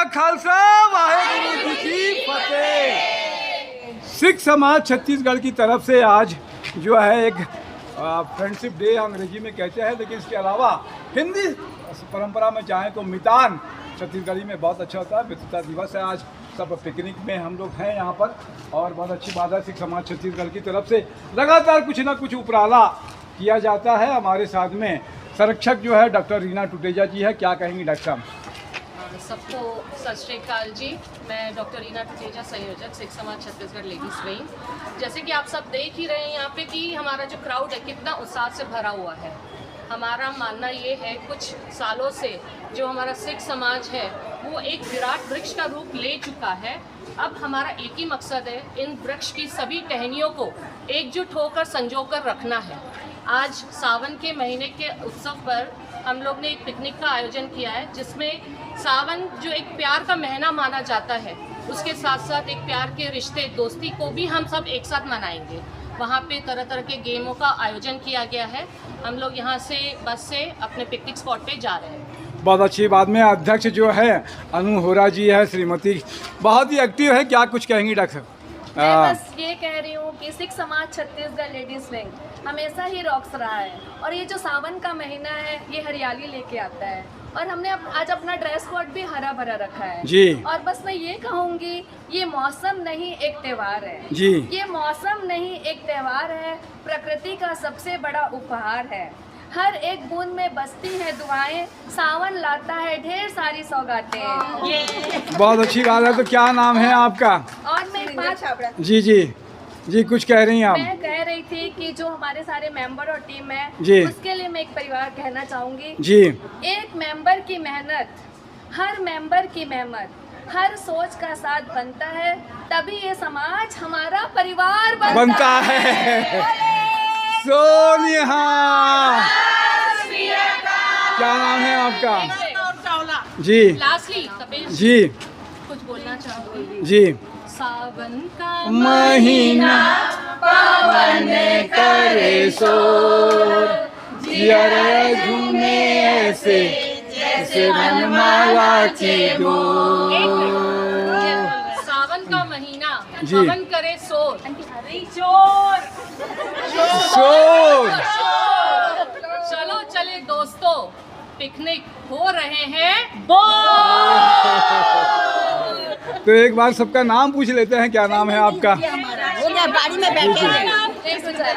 खालसा वाहेगुरु जी की फतेह। सिख समाज छत्तीसगढ़ की तरफ से आज जो है एक फ्रेंडशिप डे अंग्रेजी में कहते हैं, लेकिन इसके अलावा हिंदी परंपरा में चाहें तो मितान छत्तीसगढ़ी में बहुत अच्छा होता है। मित्रता दिवस है आज, सब पिकनिक में हम लोग हैं यहाँ पर और बहुत अच्छी बात है। सिख समाज छत्तीसगढ़ की तरफ से लगातार कुछ ना कुछ उपराला किया जाता है। हमारे साथ में संरक्षक जो है डॉक्टर रीना टुटेजा जी है। क्या कहेंगी डॉक्टर साहब? सबको सत श्री अकाल जी। मैं डॉक्टर रीना टुटेजा, संयोजक सिख समाज छत्तीसगढ़ लेडीज विंग। जैसे कि आप सब देख ही रहे हैं यहाँ पे कि हमारा जो क्राउड है कितना उत्साह से भरा हुआ है। हमारा मानना ये है कुछ सालों से जो हमारा सिख समाज है वो एक विराट वृक्ष का रूप ले चुका है। अब हमारा एक ही मकसद है, इन वृक्ष की सभी टहनियों को एकजुट होकर संजोकर रखना है। आज सावन के महीने के उत्सव पर हम लोग ने एक पिकनिक का आयोजन किया है, जिसमें सावन जो एक प्यार का महीना माना जाता है, उसके साथ साथ एक प्यार के रिश्ते दोस्ती को भी हम सब एक साथ मनाएंगे। वहाँ पे तरह तरह के गेमों का आयोजन किया गया है। हम लोग यहाँ से बस से अपने पिकनिक स्पॉट पे जा रहे हैं। बहुत अच्छी बात में अध्यक्ष जो है अनु होरा जी है, श्रीमती बहुत ही एक्टिव है। क्या कुछ कहेंगी डॉक्टर? मैं बस ये कह रही हूँ कि सिख समाज छत्तीसगढ़ लेडीज विंग हमेशा ही रॉक्स रहा है, और ये जो सावन का महीना है ये हरियाली लेके आता है, और हमने आज अपना ड्रेस कोड भी हरा भरा रखा है जी। और बस मैं ये कहूँगी, ये मौसम नहीं एक त्योहार है जी। ये मौसम नहीं एक त्योहार है, प्रकृति का सबसे बड़ा उपहार है। हर एक बूंद में बसती है दुआएं, सावन लाता है ढेर सारी सौगातें। बहुत अच्छी बात है। तो क्या नाम है आपका? और मैं एक बात जी कुछ कह रही हैं आप? मैं कह रही थी कि जो हमारे सारे मेंबर और टीम है जी, उसके लिए मैं एक परिवार कहना चाहूंगी जी। एक मेंबर की मेहनत, हर मेंबर की मेहनत, हर सोच का साथ बनता है, तभी ये समाज हमारा परिवार बनता है। सोनिया, क्या नाम है आपका? जी लास्टली जी कुछ बोलना चाहूँगी। जी। सावन का महीना पवन करे शोर, जिया झूमे ऐसे जैसे वनमाला की डोर। सावन का महीना जी। पवन करे शोर, शोर शोर। चलो चले दोस्तों, पिकनिक हो रहे हैं। तो एक बार सबका नाम पूछ लेते हैं। क्या नाम है आपका? गाड़ी में बैठे हैं।